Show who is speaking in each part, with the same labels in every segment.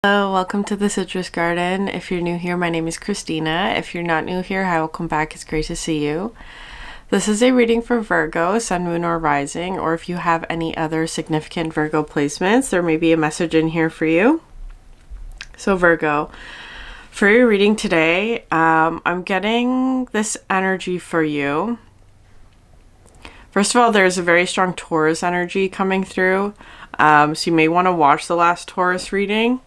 Speaker 1: Hello, welcome to the Citrus Garden. If you're new here, my name is Christina. If you're not new here, hi, welcome back. It's great to see you. This is a reading for Virgo, Sun, Moon, or Rising, or if you have any other significant Virgo placements, there may be a message in here for you. So Virgo, for your reading today, I'm getting this energy for you. First of all, there's a very strong Taurus energy coming through, so you may want to watch the last Taurus reading.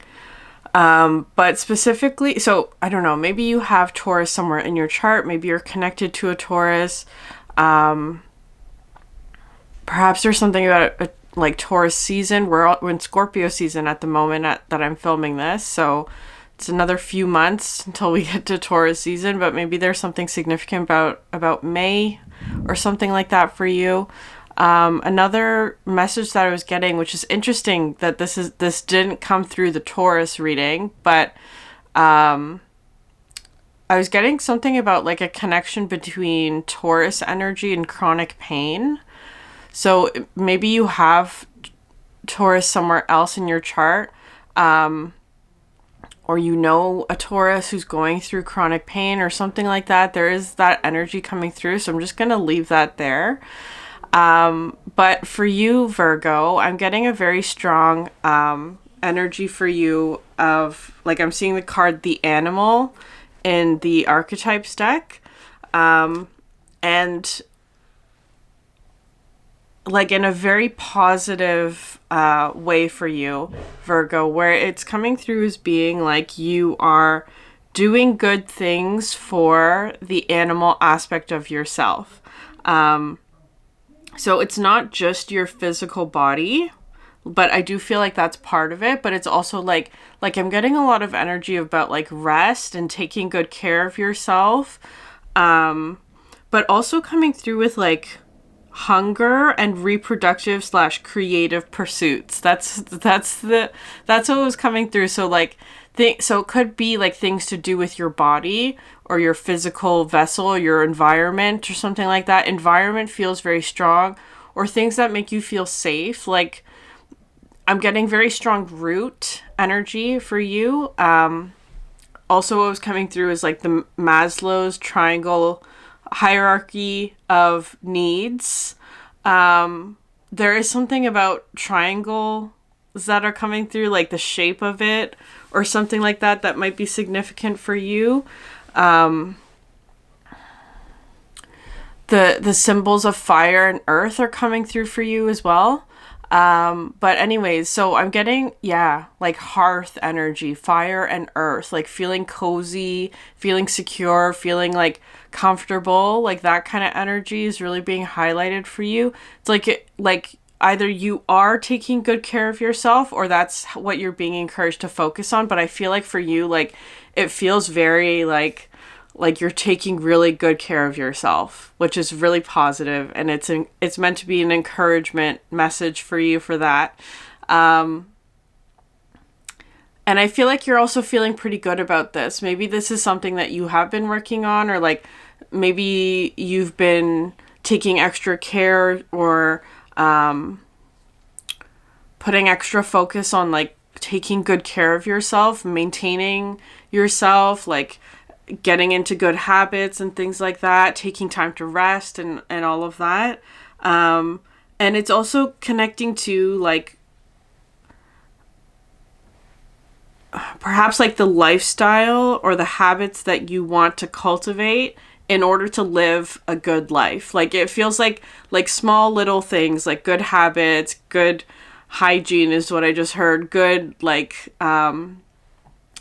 Speaker 1: But specifically, so I don't know, maybe you have Taurus somewhere in your chart. Maybe you're connected to a Taurus. Perhaps there's something about like Taurus season. We're in Scorpio season at the moment that I'm filming this. So it's another few months until we get to Taurus season, but maybe there's something significant about May or something like that for you. Another message that I was getting, which is interesting that this didn't come through the Taurus reading, but I was getting something about like a connection between Taurus energy and chronic pain. So maybe you have Taurus somewhere else in your chart, or you know a Taurus who's going through chronic pain or something like that. There is that energy coming through, so I'm just going to leave that there. But for you, Virgo, I'm getting a very strong energy for you of, like, I'm seeing the card The Animal in the Archetypes deck. And like in a very positive way for you, Virgo, where it's coming through as being like you are doing good things for the animal aspect of yourself. So it's not just your physical body, but I do feel like that's part of it. But it's also like I'm getting a lot of energy about like rest and taking good care of yourself. But also coming through with like hunger and reproductive / creative pursuits. That's what was coming through. So like so it could be like things to do with your body or your physical vessel, or your environment or something like that. Environment feels very strong, or things that make you feel safe. Like I'm getting very strong root energy for you. Also what was coming through is like the Maslow's triangle hierarchy of needs. There is something about triangles that are coming through, like the shape of it or something like that might be significant for you. The symbols of fire and earth are coming through for you as well. But anyways, so I'm getting, like hearth energy, fire and earth, like feeling cozy, feeling secure, feeling like comfortable, like that kind of energy is really being highlighted for you. It's like either you are taking good care of yourself or that's what you're being encouraged to focus on. But I feel like for you, like it feels very like you're taking really good care of yourself, which is really positive, and it's meant to be an encouragement message for you for that. And I feel like you're also feeling pretty good about this. Maybe this is something that you have been working on, or like maybe you've been taking extra care or putting extra focus on like taking good care of yourself, maintaining yourself, like getting into good habits and things like that, taking time to rest and all of that. And it's also connecting to like perhaps like the lifestyle or the habits that you want to cultivate in order to live a good life. Like it feels like small little things, like good habits, good hygiene is what I just heard, good like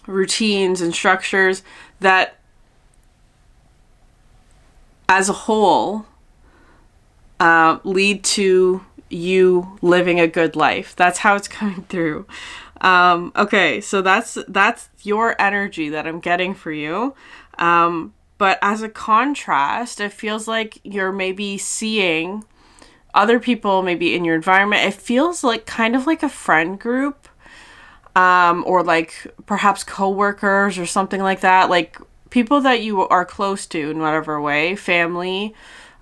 Speaker 1: routines and structures that as a whole lead to you living a good life. That's how it's coming through. Okay, so that's your energy that I'm getting for you. But as a contrast, it feels like you're maybe seeing other people maybe in your environment. It feels like kind of like a friend group, or like perhaps coworkers or something like that. Like people that you are close to in whatever way, family,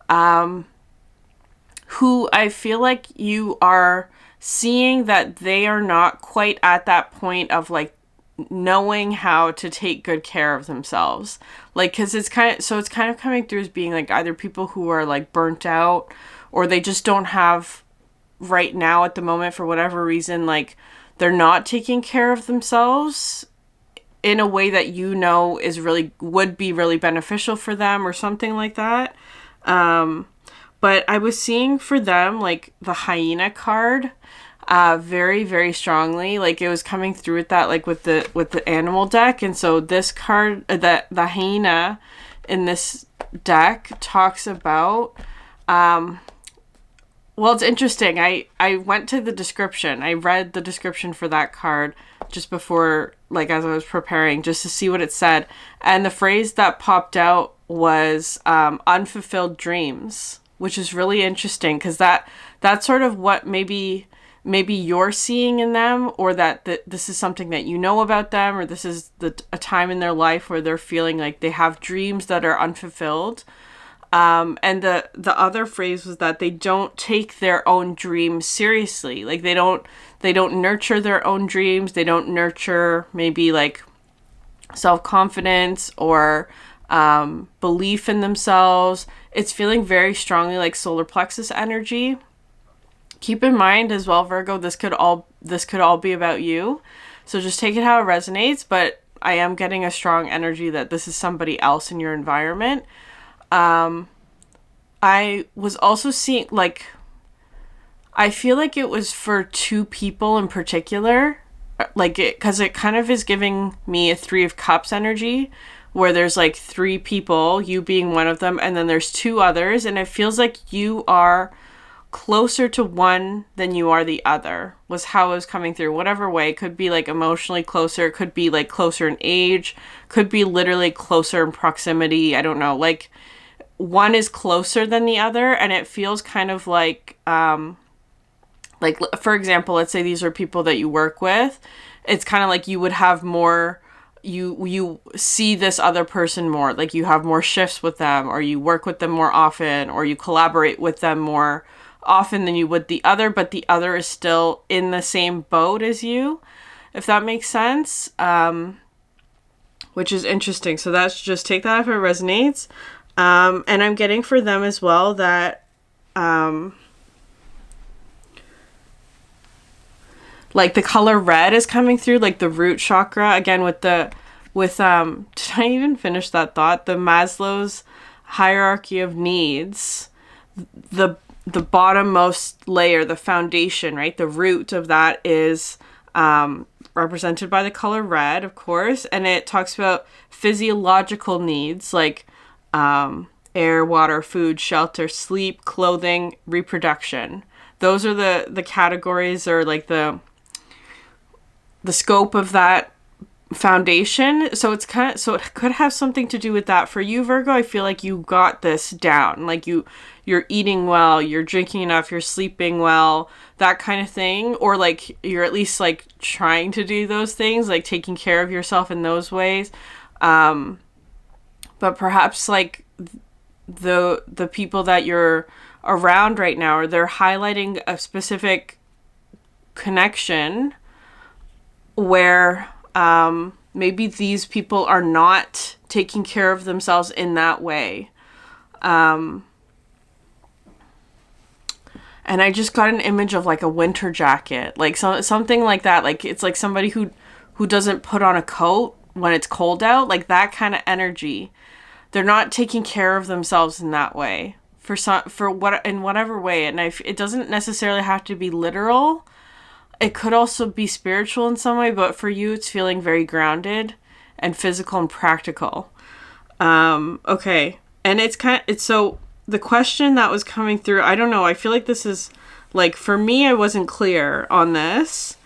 Speaker 1: who I feel like you are seeing that they are not quite at that point of like knowing how to take good care of themselves. Like, because it's kind of coming through as being like either people who are like burnt out, or they just don't have right now at the moment, for whatever reason, like they're not taking care of themselves in a way that would be really beneficial for them or something like that. But I was seeing for them like the hyena card very, very strongly. Like it was coming through with that, like with the animal deck. And so this card, the hyena in this deck talks about, well, it's interesting. I went to the description. I read the description for that card just before, like as I was preparing, just to see what it said. And the phrase that popped out was unfulfilled dreams, which is really interesting, because that's sort of what maybe you're seeing in them, or that this is something that you know about them, or this is a time in their life where they're feeling like they have dreams that are unfulfilled. And the other phrase was that they don't take their own dreams seriously. Like they don't nurture their own dreams. They don't nurture maybe like self-confidence or belief in themselves. It's feeling very strongly like solar plexus energy. Keep in mind as well, Virgo, this could all be about you. So just take it how it resonates, but I am getting a strong energy that this is somebody else in your environment. I was also seeing, like, I feel like it was for two people in particular, like because it kind of is giving me a 3 of Cups energy, where there's like 3 people, you being one of them, and then there's 2 others, and it feels like you are closer to one than you are the other, was how it was coming through. Whatever way, it could be like emotionally closer, it could be like closer in age, could be literally closer in proximity, I don't know, like one is closer than the other, and it feels kind of like for example, let's say these are people that you work with. It's kind of like you would have more, you see this other person more, like you have more shifts with them, or you work with them more often, or you collaborate with them more often than you would the other, but the other is still in the same boat as you, if that makes sense, which is interesting. So that's, just take that if it resonates. And I'm getting for them as well that, like the color red is coming through, like the root chakra, again with did I even finish that thought? The Maslow's hierarchy of needs, the bottommost layer, the foundation, right? The root of that is, represented by the color red, of course. And it talks about physiological needs, like, air, water, food, shelter, sleep, clothing, reproduction. Those are the categories, or like the scope of that foundation. So it could have something to do with that for you, Virgo. I feel like you got this down, like you're eating well, you're drinking enough, you're sleeping well, that kind of thing, or like you're at least like trying to do those things, like taking care of yourself in those ways. But perhaps like the people that you're around right now, or they're highlighting a specific connection where maybe these people are not taking care of themselves in that way. And I just got an image of like a winter jacket, like something like that. Like it's like somebody who doesn't put on a coat when it's cold out, like that kind of energy. They're not taking care of themselves in that way, in whatever way. And it doesn't necessarily have to be literal. It could also be spiritual in some way, but for you, it's feeling very grounded and physical and practical. Okay. And so the question that was coming through, I don't know, I feel like this is, like, for me, I wasn't clear on this,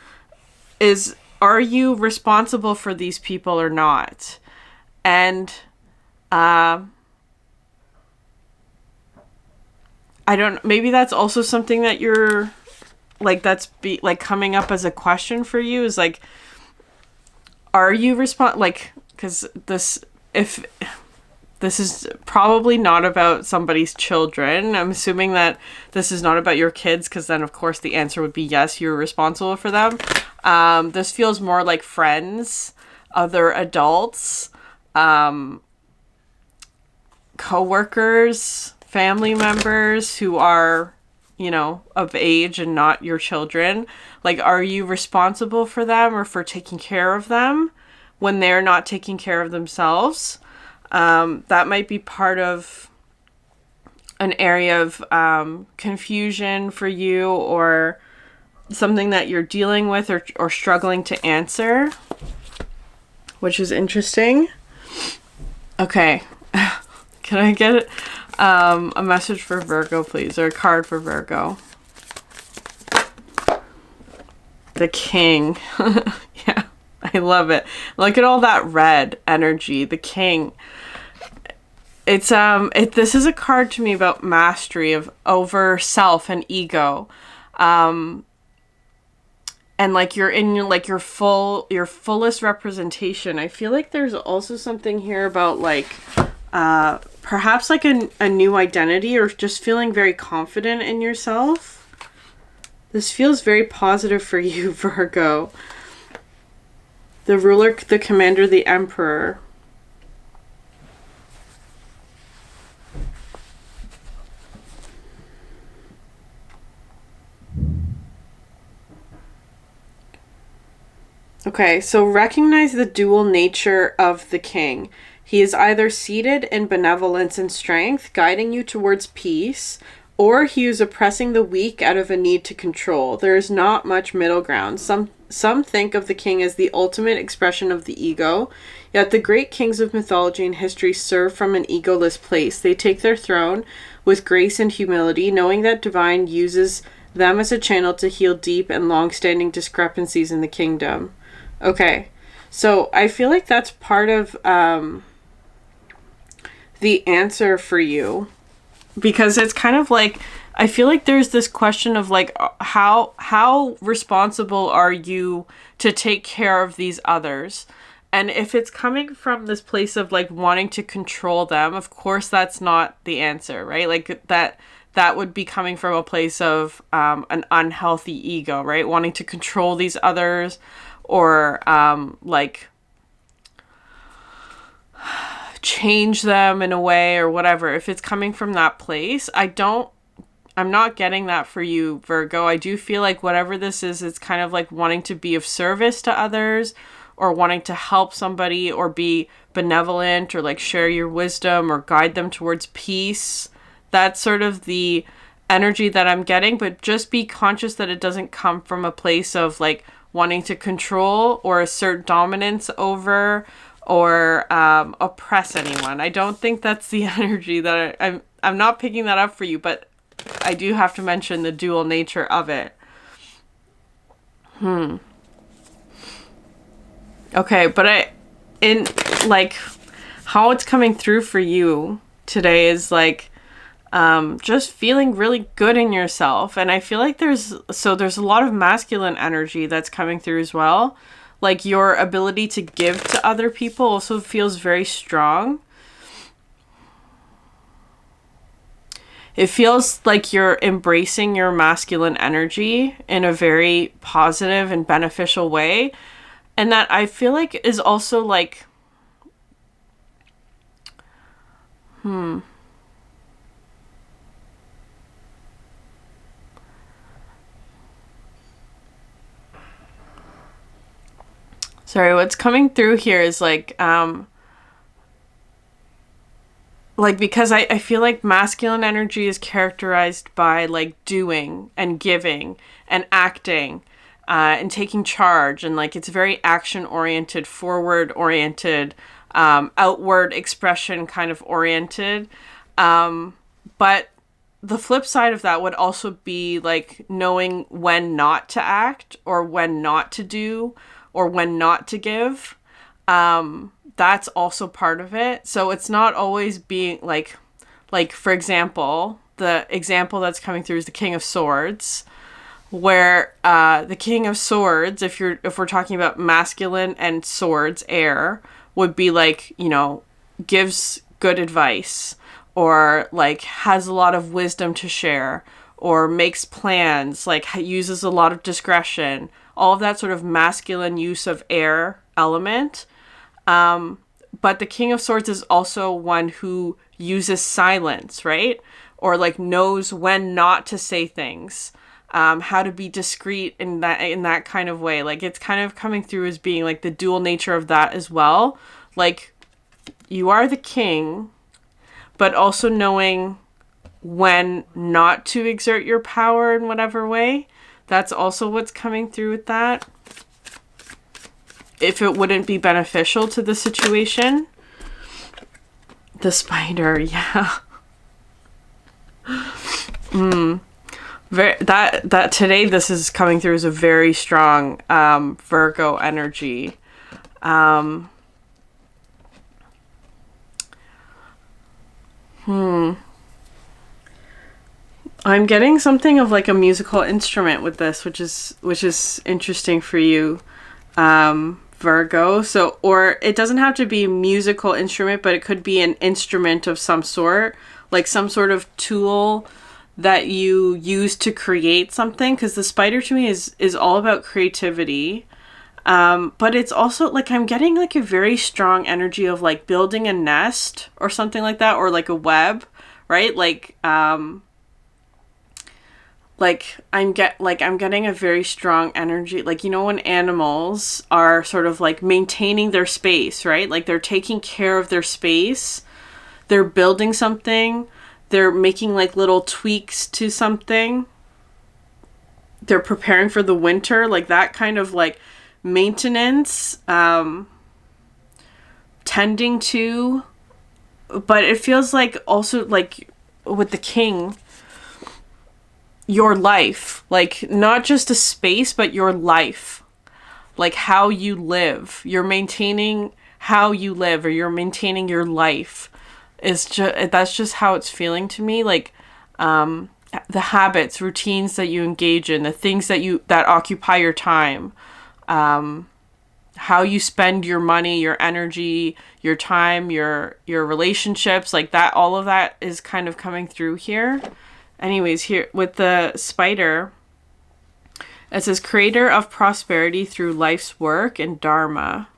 Speaker 1: is, are you responsible for these people or not? And, I don't, maybe that's also something that you're, like, coming up as a question for you, is, like, are you because if this is probably not about somebody's children. I'm assuming that this is not about your kids, because then, of course, the answer would be yes, you're responsible for them. This feels more like friends, other adults, co-workers, family members who are, you know, of age and not your children. Like, are you responsible for them or for taking care of them when they're not taking care of themselves? That might be part of an area of confusion for you, or something that you're dealing with or struggling to answer, which is interesting. Okay. Can I get a message for Virgo, please? Or a card for Virgo? The King. Yeah, I love it. Look at all that red energy. The King. It's this is a card to me about mastery of over self and ego. And like you're in your fullest representation. I feel like there's also something here about like perhaps like a new identity, or just feeling very confident in yourself. This feels very positive for you, Virgo. The ruler, the commander, the emperor. Okay, so recognize the dual nature of the King. He is either seated in benevolence and strength, guiding you towards peace, or he is oppressing the weak out of a need to control. There is not much middle ground. Some think of the King as the ultimate expression of the ego, yet the great kings of mythology and history serve from an egoless place. They take their throne with grace and humility, knowing that divine uses them as a channel to heal deep and long-standing discrepancies in the kingdom. Okay, so I feel like that's part of the answer for you, because it's kind of like, I feel like there's this question of like, how responsible are you to take care of these others? And if it's coming from this place of like wanting to control them, of course that's not the answer, right? Like that would be coming from a place of an unhealthy ego, right? Wanting to control these others, or like change them in a way or whatever. If it's coming from that place, I'm not getting that for you, Virgo. I do feel like whatever this is, it's kind of like wanting to be of service to others, or wanting to help somebody, or be benevolent, or like share your wisdom, or guide them towards peace. That's sort of the energy that I'm getting, but just be conscious that it doesn't come from a place of like wanting to control or assert dominance over, or oppress anyone. I don't think that's the energy that I'm not picking that up for you, but I do have to mention the dual nature of it. Okay, but in like how it's coming through for you today is like just feeling really good in yourself. And I feel like there's a lot of masculine energy that's coming through as well. Like your ability to give to other people also feels very strong. It feels like you're embracing your masculine energy in a very positive and beneficial way. And that I feel like is also like, Sorry, what's coming through here is like because I feel like masculine energy is characterized by like doing and giving and acting and taking charge, and like it's very action oriented, forward oriented, outward expression kind of oriented. But the flip side of that would also be like knowing when not to act, or when not to do, or when not to give. That's also part of it. So it's not always being like for example, the example that's coming through is the King of Swords, where the King of Swords, if we're talking about masculine and swords, air, would be like, you know, gives good advice, or like has a lot of wisdom to share, or makes plans, like uses a lot of discretion, all of that sort of masculine use of air element. But the King of Swords is also one who uses silence, right? Or like knows when not to say things, how to be discreet in that kind of way. Like it's kind of coming through as being like the dual nature of that as well. Like you are the king, but also knowing when not to exert your power in whatever way. That's also what's coming through with that. If it wouldn't be beneficial to the situation. The spider, yeah. That today this is coming through as a very strong Virgo energy. I'm getting something of like a musical instrument with this, which is interesting for you, Virgo. So, or it doesn't have to be a musical instrument, but it could be an instrument of some sort, like some sort of tool that you use to create something. Because the spider to me is all about creativity. But it's also like I'm getting like a very strong energy of like building a nest or something like that, or like a web, right? Like I'm getting a very strong energy, like, you know, when animals are sort of like maintaining their space, right? Like they're taking care of their space, they're building something, they're making like little tweaks to something, they're preparing for the winter, like that kind of like maintenance, tending to. But it feels like also like with the king, your life, like not just a space, but your life, like how you live, you're maintaining how you live, or you're maintaining your life, is just, that's just how it's feeling to me. Like the habits, routines that you engage in, the things that occupy your time, how you spend your money, your energy, your time, your relationships, like that, all of that is kind of coming through here. Anyways, here with the spider, it says creator of prosperity through life's work and dharma.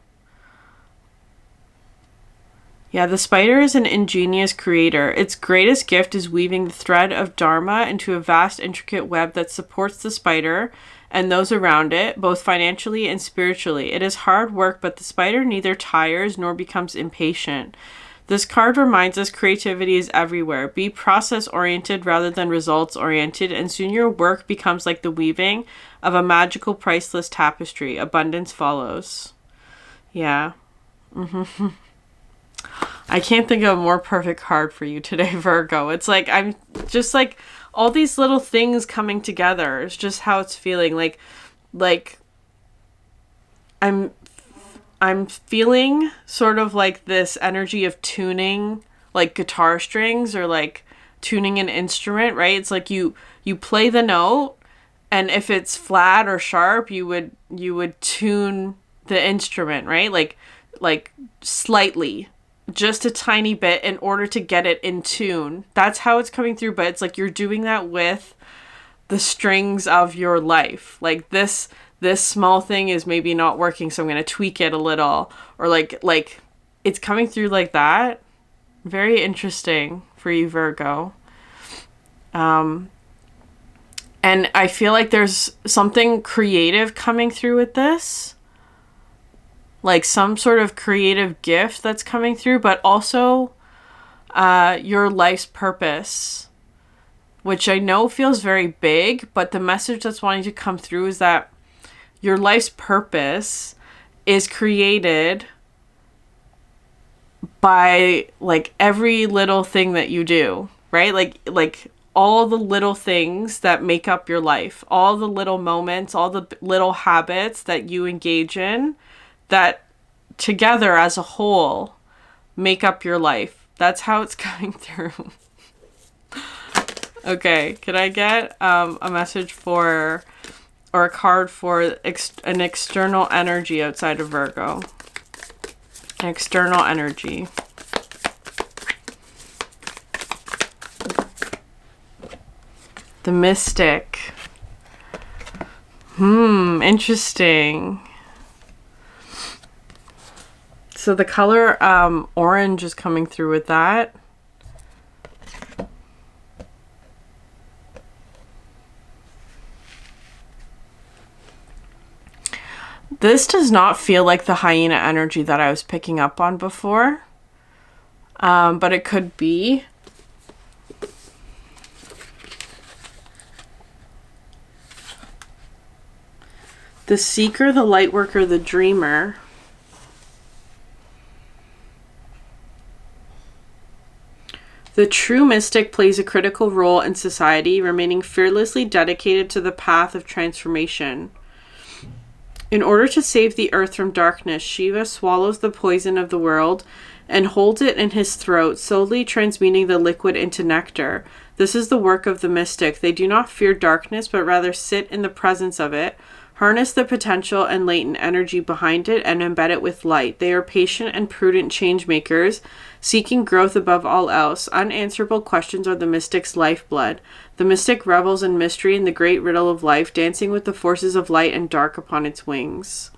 Speaker 1: Yeah, the spider is an ingenious creator. Its greatest gift is weaving the thread of dharma into a vast, intricate web that supports the spider and those around it, both financially and spiritually. It is hard work, but the spider neither tires nor becomes impatient. This card reminds us creativity is everywhere. Be process-oriented rather than results-oriented, and soon your work becomes like the weaving of a magical, priceless tapestry. Abundance follows. Yeah. I can't think of a more perfect card for you today, Virgo. It's like, I'm just like, all these little things coming together. It's just how it's feeling. Like I'm feeling sort of like this energy of tuning like guitar strings, or like tuning an instrument, right? It's like you play the note, and if it's flat or sharp, you would tune the instrument, right? Like slightly, just a tiny bit, in order to get it in tune. That's how it's coming through, but it's like you're doing that with the strings of your life. Like this small thing is maybe not working, so I'm going to tweak it a little, or like it's coming through like that. Very interesting for you, Virgo. And I feel like there's something creative coming through with this, like some sort of creative gift that's coming through, but also your life's purpose, which I know feels very big, but the message that's wanting to come through is that your life's purpose is created by like every little thing that you do, right? Like all the little things that make up your life, all the little moments, all the little habits that you engage in, that together as a whole make up your life. That's how it's coming through. Okay, can I get a message for, or a card for an external energy outside of Virgo? An external energy. The Mystic. Interesting. So the color orange is coming through with that. This does not feel like the hyena energy that I was picking up on before. But it could be. The seeker, the light worker, the dreamer. The true mystic plays a critical role in society, remaining fearlessly dedicated to the path of transformation. In order to save the earth from darkness, Shiva swallows the poison of the world and holds it in his throat, slowly transmuting the liquid into nectar. This is the work of the mystic. They do not fear darkness, but rather sit in the presence of it, harness the potential and latent energy behind it, and embed it with light. They are patient and prudent change makers, seeking growth above all else. Unanswerable questions are the mystic's lifeblood. The mystic revels in mystery and the great riddle of life, dancing with the forces of light and dark upon its wings.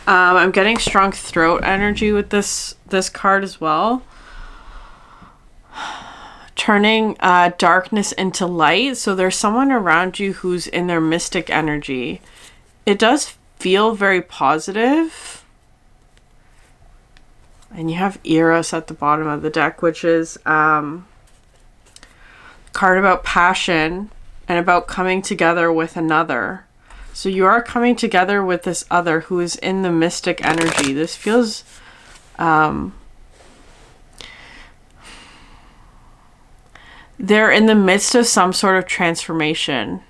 Speaker 1: I'm getting strong throat energy with this card as well. Turning darkness into light. So there's someone around you who's in their mystic energy. It does feel very positive. And you have Eros at the bottom of the deck, which is a card about passion and about coming together with another. So you are coming together with this other who is in the mystic energy. This feels they're in the midst of some sort of transformation.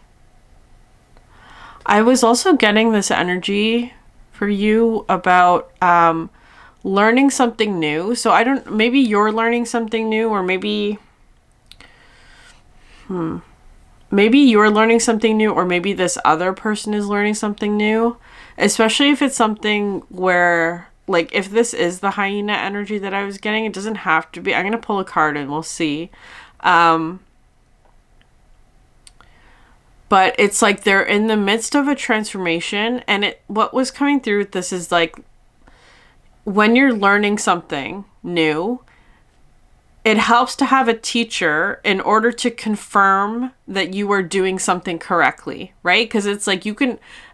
Speaker 1: I was also getting this energy for you about learning something new. So I don't, maybe you're learning something new, or maybe maybe you're learning something new, or maybe this other person is learning something new. Especially if it's something where, like, if this is the hyena energy that I was getting, it doesn't have to be. I'm going to pull a card and we'll see. But it's like they're in the midst of a transformation, and what was coming through with this is like, when you're learning something new, it helps to have a teacher in order to confirm that you are doing something correctly, right? Because it's like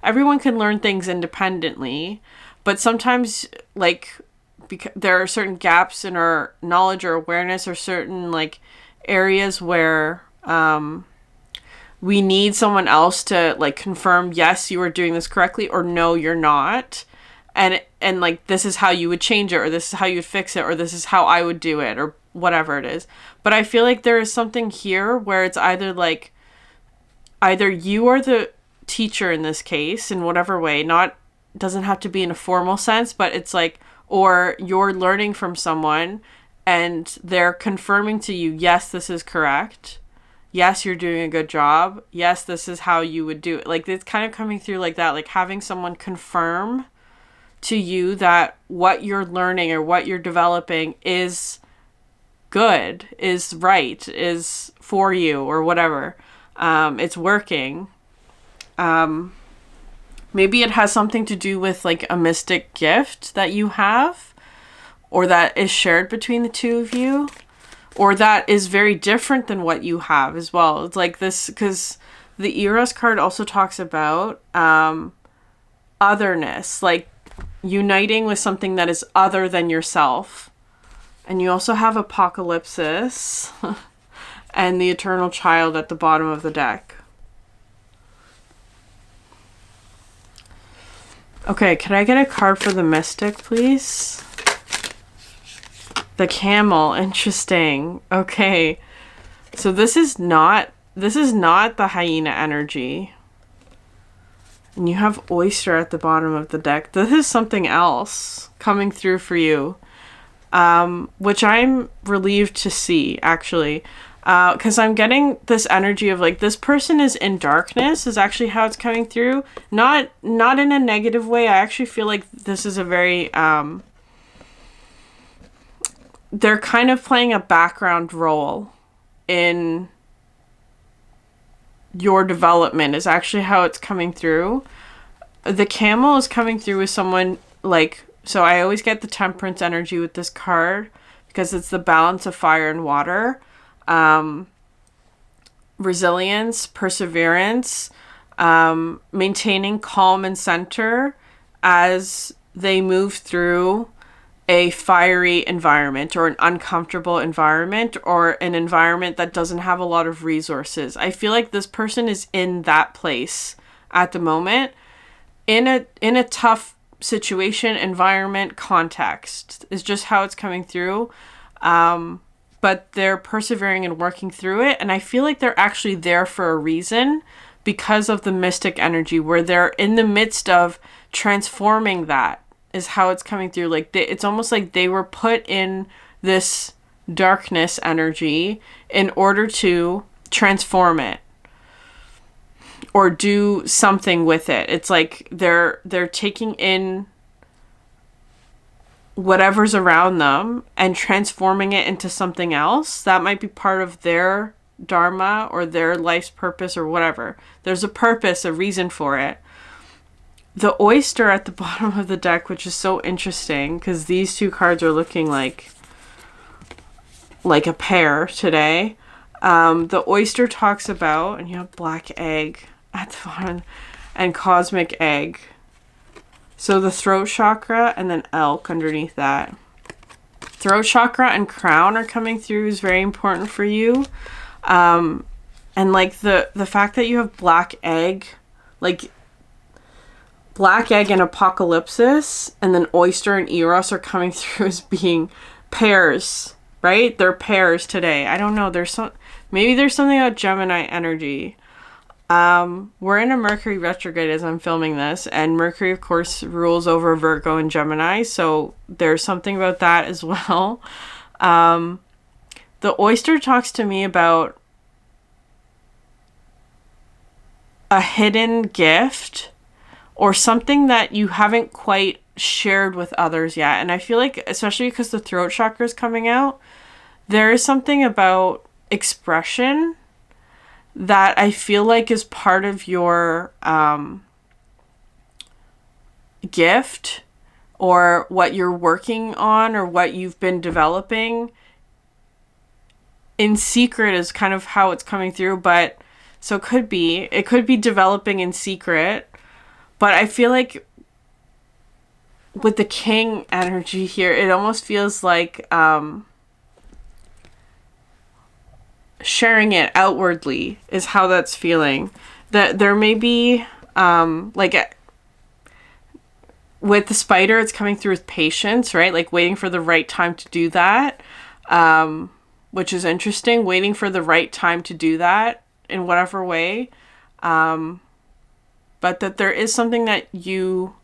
Speaker 1: everyone can learn things independently, but sometimes, like, there are certain gaps in our knowledge or awareness, or certain, like, areas where we need someone else to, like, confirm, yes, you are doing this correctly, or no, you're not. And like, this is how you would change it, or this is how you would fix it, or this is how I would do it, or whatever it is. But I feel like there is something here where it's either you are the teacher in this case, in whatever way, doesn't have to be in a formal sense, but it's like, or you're learning from someone and they're confirming to you, yes, this is correct. Yes, you're doing a good job. Yes, this is how you would do it. Like, it's kind of coming through like that, like having someone confirm to you that what you're learning or what you're developing is good, is right, is for you, or whatever. It's working. Maybe it has something to do with, like, a mystic gift that you have, or that is shared between the two of you, or that is very different than what you have as well. It's like this, because the Eros card also talks about otherness, like uniting with something that is other than yourself. And you also have Apocalypsis and the Eternal Child at the bottom of the deck. Okay, can I get a card for the Mystic, please? The Camel, interesting. Okay. So this is not the hyena energy. And you have Oyster at the bottom of the deck. This is something else coming through for you. Which I'm relieved to see, actually. Because I'm getting this energy of, like, this person is in darkness is actually how it's coming through. Not in a negative way. I actually feel like this is a very... they're kind of playing a background role in your development is actually how it's coming through. The camel is coming through with someone like, so I always get the temperance energy with this card because it's the balance of fire and water. Resilience, perseverance, maintaining calm and center as they move through a fiery environment or an uncomfortable environment or an environment that doesn't have a lot of resources. I feel like this person is in that place at the moment in a tough situation, environment, context is just how it's coming through. But they're persevering and working through it. And I feel like they're actually there for a reason because of the mystic energy where they're in the midst of transforming that is how it's coming through. Like it's almost like they were put in this darkness energy in order to transform it or do something with it. It's like they're taking in whatever's around them and transforming it into something else that might be part of their dharma or their life's purpose or whatever. There's a purpose, a reason for it. The oyster at the bottom of the deck, which is so interesting because these two cards are looking like a pair today. The oyster talks about, and you have black egg at the bottom and cosmic egg. So the throat chakra and then elk underneath that. Throat chakra and crown are coming through is very important for you. And like the fact that you have black egg, like black egg and apocalypsis, and then oyster and eros are coming through as being pairs, right? They're pairs today. I don't know. Maybe there's something about Gemini energy. We're in a Mercury retrograde as I'm filming this, and Mercury, of course, rules over Virgo and Gemini, so there's something about that as well. The oyster talks to me about a hidden gift or something that you haven't quite shared with others yet. And I feel like, especially because the throat chakra is coming out, there is something about expression that I feel like is part of your gift or what you're working on or what you've been developing in secret is kind of how it's coming through. But so it could be developing in secret, but I feel like with the king energy here, it almost feels like sharing it outwardly is how that's feeling. That there may be like with the spider, it's coming through with patience, right? Like waiting for the right time to do that, which is interesting. Waiting for the right time to do that in whatever way, but that there is something that you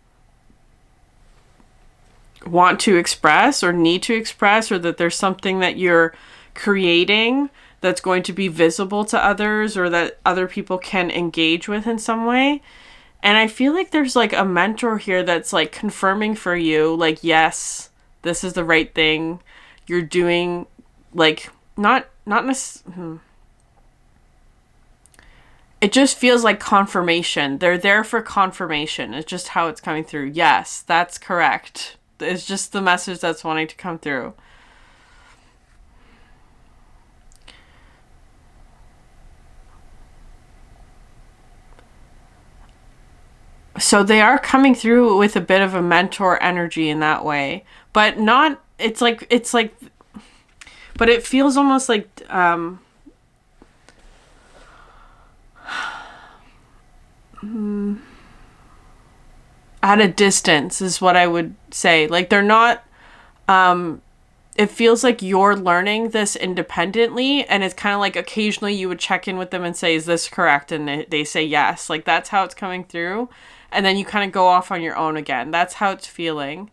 Speaker 1: want to express or need to express, or that there's something that you're creating that's going to be visible to others or that other people can engage with in some way. And I feel like there's like a mentor here that's like confirming for you, like, yes, this is the right thing you're doing. Like not necessarily. It just feels like confirmation. They're there for confirmation. It's just how it's coming through. Yes, that's correct. It's just the message that's wanting to come through. So they are coming through with a bit of a mentor energy in that way, but not, it's like, but it feels almost like, at a distance is what I would say. Like they're not, it feels like you're learning this independently, and it's kind of like occasionally you would check in with them and say, is this correct? And they say yes. Like that's how it's coming through. And then you kind of go off on your own again. That's how it's feeling.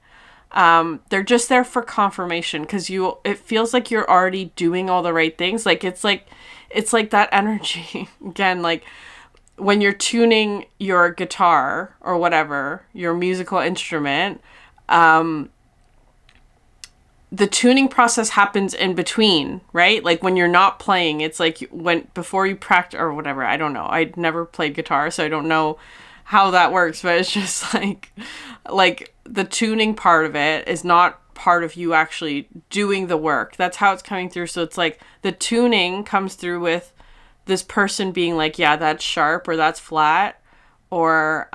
Speaker 1: They're just there for confirmation because it feels like you're already doing all the right things. Like it's like that energy again, like when you're tuning your guitar or whatever, your musical instrument, the tuning process happens in between, right? Like when you're not playing, it's like before you practice or whatever. I don't know. I'd never played guitar, so I don't know how that works, but it's just like the tuning part of it is not part of you actually doing the work. That's how it's coming through. So it's like the tuning comes through with this person being like, yeah, that's sharp or that's flat, or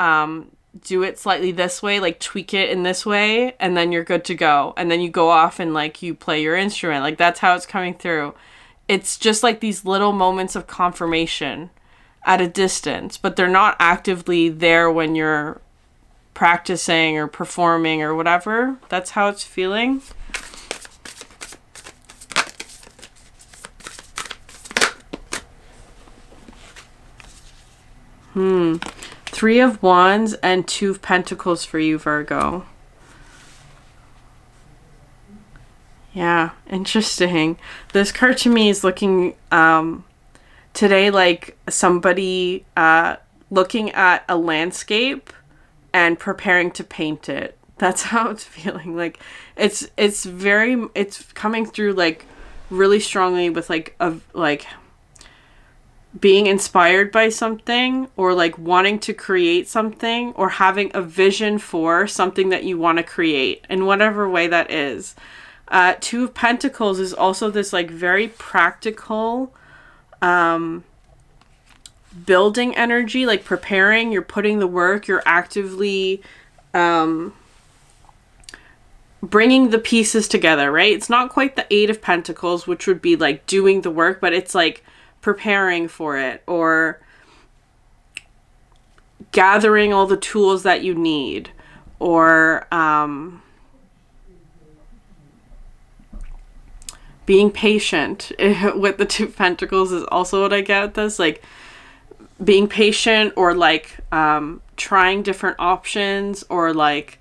Speaker 1: do it slightly this way, like tweak it in this way, and then you're good to go. And then you go off and like you play your instrument. Like that's how it's coming through. It's just like these little moments of confirmation at a distance, but they're not actively there when you're practicing or performing or whatever. That's how it's feeling. Three of Wands and Two of Pentacles for you, Virgo. Yeah, interesting. This card to me is looking today like somebody looking at a landscape and preparing to paint it. That's how it's feeling. Like it's coming through like really strongly with like being inspired by something, or like wanting to create something, or having a vision for something that you want to create in whatever way that is. Two of Pentacles is also this like very practical building energy, like preparing, you're putting the work, you're actively bringing the pieces together, right? It's not quite the Eight of Pentacles, which would be like doing the work, but it's like preparing for it, or gathering all the tools that you need, or being patient with the Two of Pentacles is also what I get with this, like being patient, or like trying different options, or like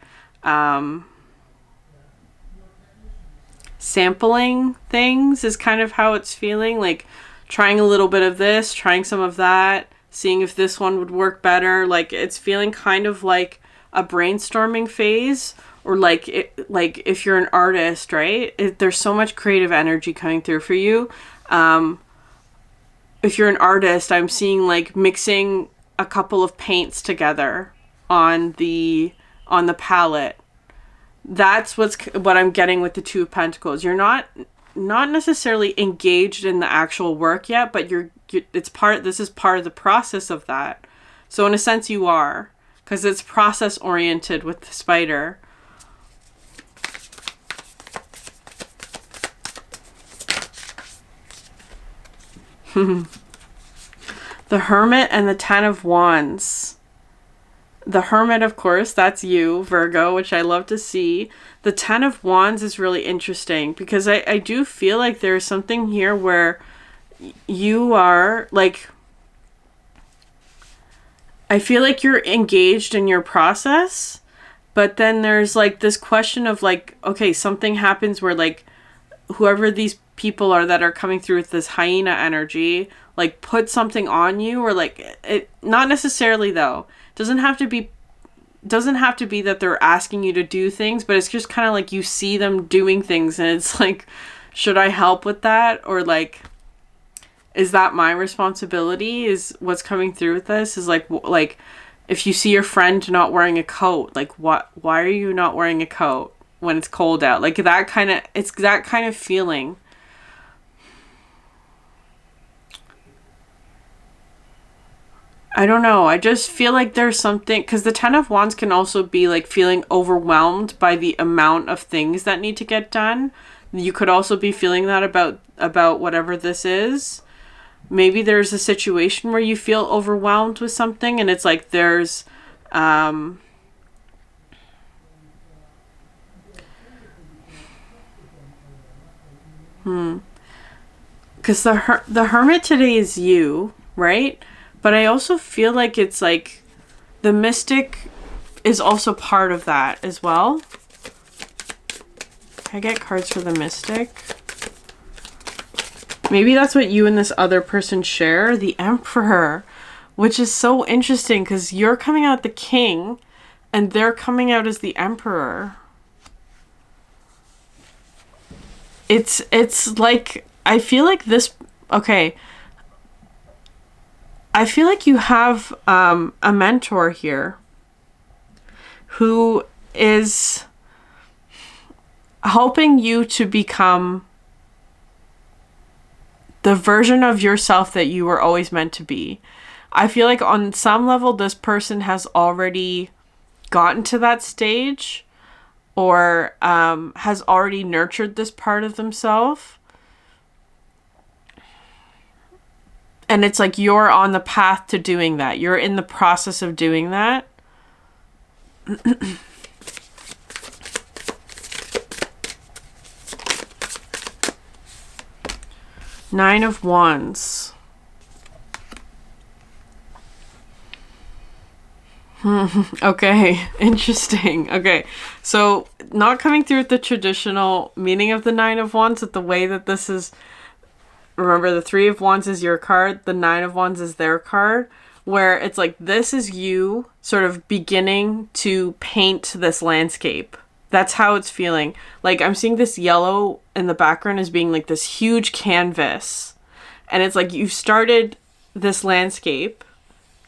Speaker 1: sampling things is kind of how it's feeling, like trying a little bit of this, trying some of that, seeing if this one would work better. Like it's feeling kind of like a brainstorming phase, or like if you're an artist, right? There's so much creative energy coming through for you. If you're an artist, I'm seeing like mixing a couple of paints together on the palette. That's what I'm getting with the Two of Pentacles. You're not necessarily engaged in the actual work yet, but this is part of the process of that. So in a sense you are, because it's process oriented with the spider. The Hermit and the Ten of Wands. The Hermit, of course, that's you, Virgo, which I love to see. The Ten of Wands is really interesting because I do feel like there's something here where you are like, I feel like you're engaged in your process, but then there's like this question of like, okay, something happens where like whoever these people are that are coming through with this hyena energy, like put something on you, or like it, not necessarily though. Doesn't have to be that they're asking you to do things, but it's just kind of like you see them doing things and it's like, should I help with that? Or like, is that my responsibility? Is what's coming through with this is like if you see your friend not wearing a coat, like why are you not wearing a coat when it's cold out? Like it's that kind of feeling. I don't know. I just feel like there's something, because the Ten of Wands can also be like feeling overwhelmed by the amount of things that need to get done. You could also be feeling that about whatever this is. Maybe there's a situation where you feel overwhelmed with something and it's like there's because the Hermit today is you, right? But I also feel like it's like the Mystic is also part of that as well. Can I get cards for the Mystic? Maybe that's what you and this other person share, the Emperor, which is so interesting because you're coming out the King and they're coming out as the Emperor. it's like, I feel like this, okay, I feel like you have a mentor here who is helping you to become the version of yourself that you were always meant to be. I feel like on some level, this person has already gotten to that stage, or has already nurtured this part of themselves. And it's like you're on the path to doing that. You're in the process of doing that. Nine of Wands. Okay, interesting. Okay, so not coming through with the traditional meaning of the Nine of Wands, but the way that this is, remember the Three of Wands is your card, the Nine of Wands is their card, where it's like this is you sort of beginning to paint this landscape. That's how it's feeling. Like I'm seeing this yellow in the background as being like this huge canvas. And it's like you started this landscape.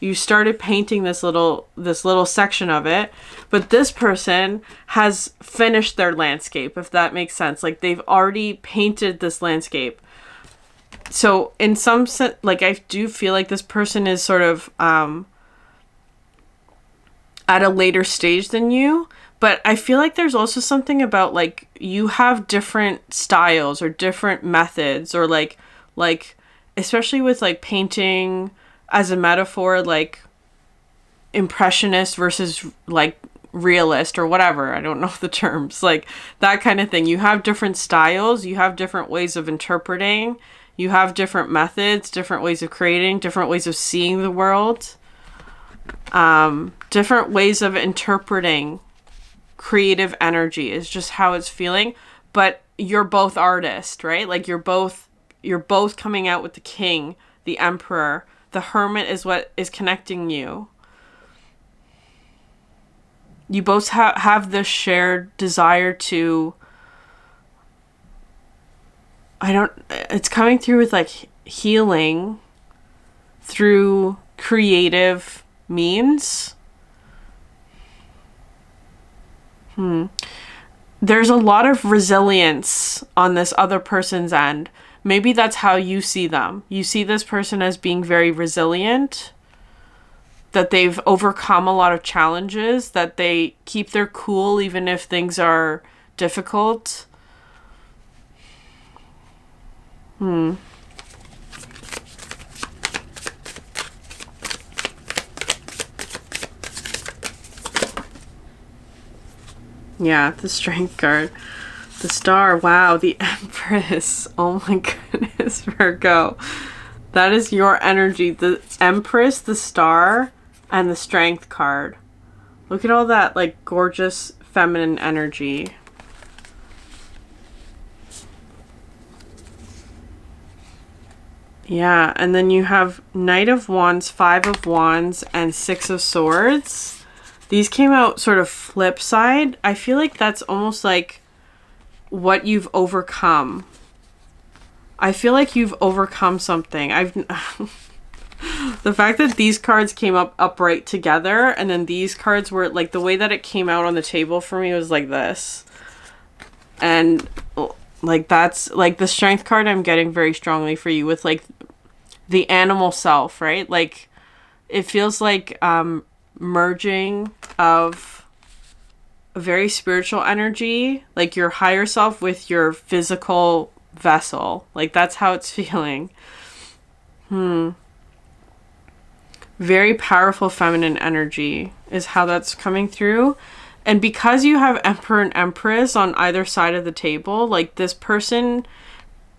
Speaker 1: You started painting this little section of it, but this person has finished their landscape, if that makes sense. Like they've already painted this landscape. So in some sense, like I do feel like this person is sort of at a later stage than you, but I feel like there's also something about like you have different styles or different methods, or like especially with like painting as a metaphor, like impressionist versus like realist or whatever. I don't know the terms, like that kind of thing. You have different styles, you have different ways of interpreting, you have different methods, different ways of creating, different ways of seeing the world, different ways of interpreting creative energy is just how it's feeling. But you're both artists, right? Like you're both coming out with the King, the Emperor. The Hermit is what is connecting you. You both have this shared desire to, it's coming through with like healing through creative means. There's a lot of resilience on this other person's end. Maybe that's how you see them. You see this person as being very resilient, that they've overcome a lot of challenges, that they keep their cool even if things are difficult. Yeah, the Strength card. The Star, wow, the Empress. Oh my goodness, Virgo. That is your energy. The Empress, the Star, and the Strength card. Look at all that like gorgeous feminine energy. Yeah, and then you have Knight of Wands, Five of Wands, and Six of Swords. These came out sort of flip side. I feel like that's almost like what you've overcome. I feel like you've overcome something. The fact that these cards came up upright together, and then these cards were like, the way that it came out on the table for me was like this. And like that's like the Strength card I'm getting very strongly for you with like the animal self, right? Like it feels like merging of a very spiritual energy, like your higher self with your physical vessel. Like that's how it's feeling. Very powerful feminine energy is how that's coming through. And because you have Emperor and Empress on either side of the table, like this person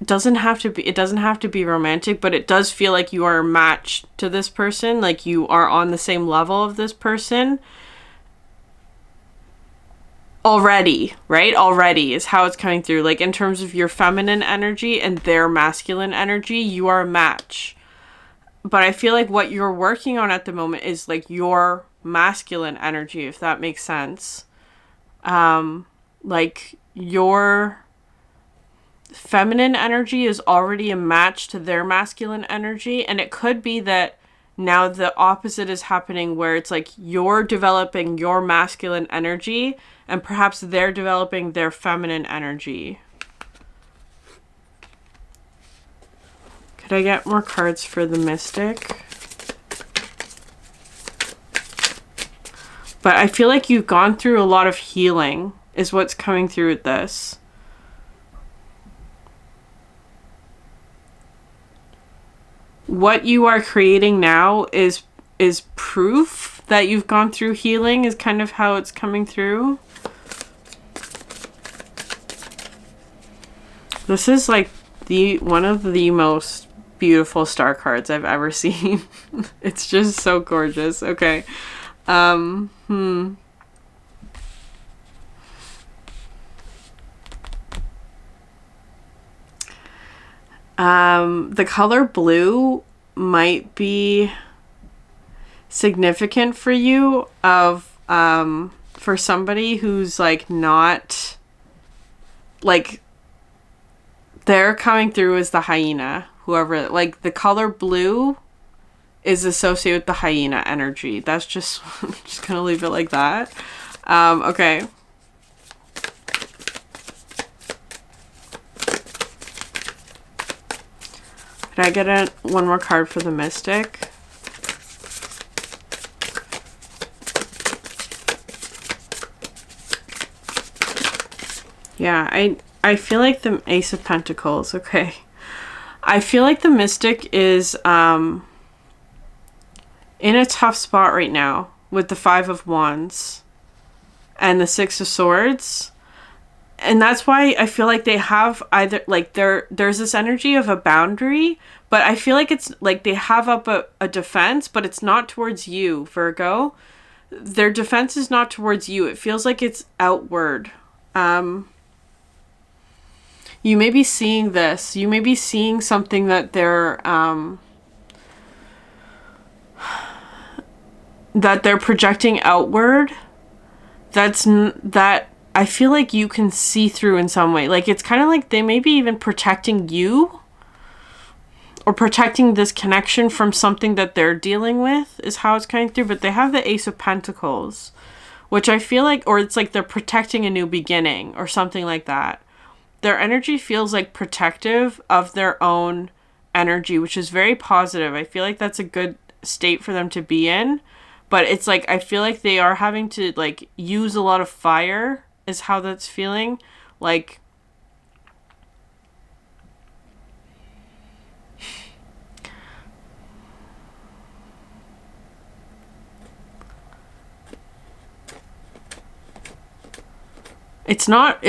Speaker 1: it doesn't have to be romantic, but it does feel like you are matched to this person, like you are on the same level of this person. Already, right? Already is how it's coming through. Like in terms of your feminine energy and their masculine energy, you are a match. But I feel like what you're working on at the moment is like your masculine energy, if that makes sense. Like your feminine energy is already a match to their masculine energy. And it could be that now the opposite is happening, where it's like you're developing your masculine energy and perhaps they're developing their feminine energy. Could I get more cards for the Mystic? But I feel like you've gone through a lot of healing is what's coming through with this. What you are creating now is proof that you've gone through healing, is kind of how it's coming through. This is like one of the most beautiful star cards I've ever seen. It's just so gorgeous. Okay. The color blue might be significant for you for somebody who's like not, like, they're coming through as the hyena, whoever, like the color blue is associated with the hyena energy. That's just, I'm just gonna leave it like that. Okay. Could I get one more card for the Mystic? Yeah, I feel like the Ace of Pentacles. Okay. I feel like the Mystic is in a tough spot right now with the Five of Wands and the Six of Swords. And that's why I feel like they have either, like, there's this energy of a boundary, but I feel like it's like they have up a defense, but it's not towards you, Virgo. Their defense is not towards you. It feels like it's outward. You may be seeing this. You may be seeing something that they're projecting outward. That I feel like you can see through in some way. Like, it's kind of like they may be even protecting you or protecting this connection from something that they're dealing with, is how it's coming through. But they have the Ace of Pentacles, which I feel like, or it's like they're protecting a new beginning or something like that. Their energy feels like protective of their own energy, which is very positive. I feel like that's a good state for them to be in. But it's like, I feel like they are having to, like, use a lot of fire, is how that's feeling. Like, it's not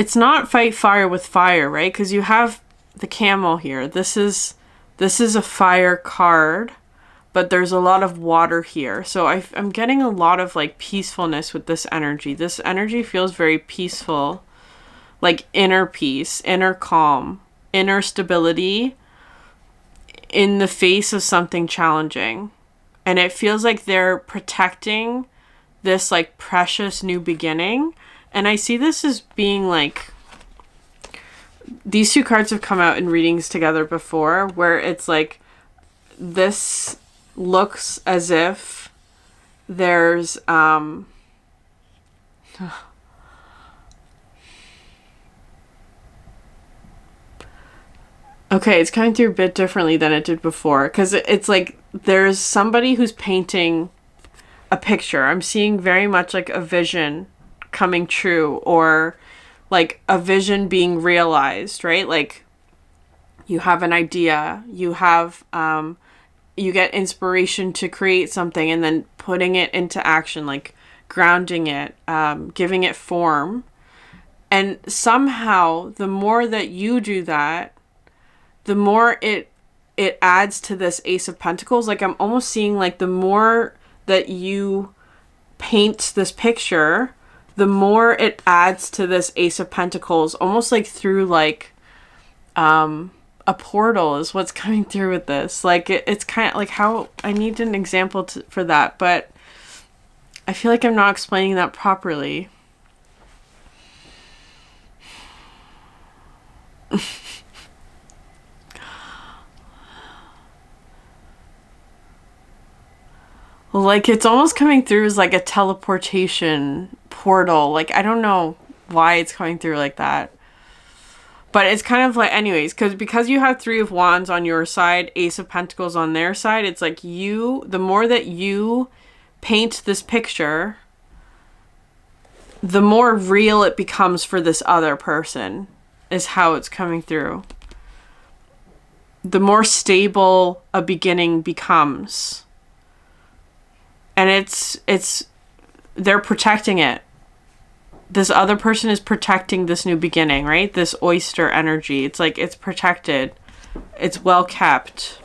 Speaker 1: fight fire with fire, right? Because you have the camel here. This is a fire card, but there's a lot of water here. So I'm getting a lot of, like, peacefulness with this energy. This energy feels very peaceful, like inner peace, inner calm, inner stability in the face of something challenging. And it feels like they're protecting this, like, precious new beginning. And I see this as being like, these two cards have come out in readings together before, where it's like, this looks as if there's okay, it's coming through a bit differently than it did before, because it's like there's somebody who's painting a picture. I'm seeing very much like a vision coming true, or like a vision being realized, right? Like, you have an idea, you have you get inspiration to create something, and then putting it into action, like grounding it, giving it form. And somehow the more that you do that, the more it adds to this Ace of Pentacles. Like, I'm almost seeing like the more that you paint this picture, the more it adds to this Ace of Pentacles, almost like through like a portal is what's coming through with this. Like, it's kind of like, how I need an example for that, but I feel like I'm not explaining that properly. Like, it's almost coming through as like a teleportation portal. Like, I don't know why it's coming through like that. But it's kind of like, anyways, because you have Three of Wands on your side, Ace of Pentacles on their side, it's like the more that you paint this picture, the more real it becomes for this other person, is how it's coming through. The more stable a beginning becomes. And they're protecting it. This other person is protecting this new beginning, right? This oyster energy. It's like, it's protected. It's well kept.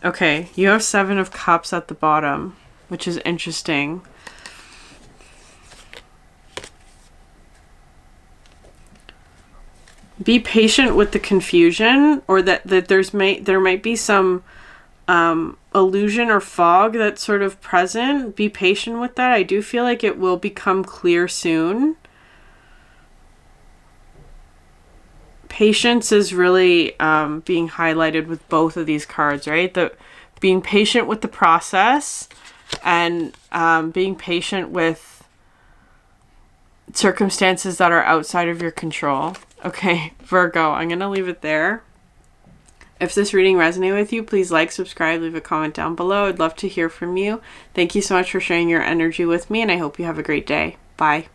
Speaker 1: Okay, you have Seven of Cups at the bottom, which is interesting. Be patient with the confusion, or that there might be some illusion or fog that's sort of present. Be patient with that. I do feel like it will become clear soon. Patience is really being highlighted with both of these cards, right? Being patient with the process, and being patient with circumstances that are outside of your control. Okay, Virgo, I'm going to leave it there. If this reading resonated with you, please like, subscribe, leave a comment down below. I'd love to hear from you. Thank you so much for sharing your energy with me, and I hope you have a great day. Bye.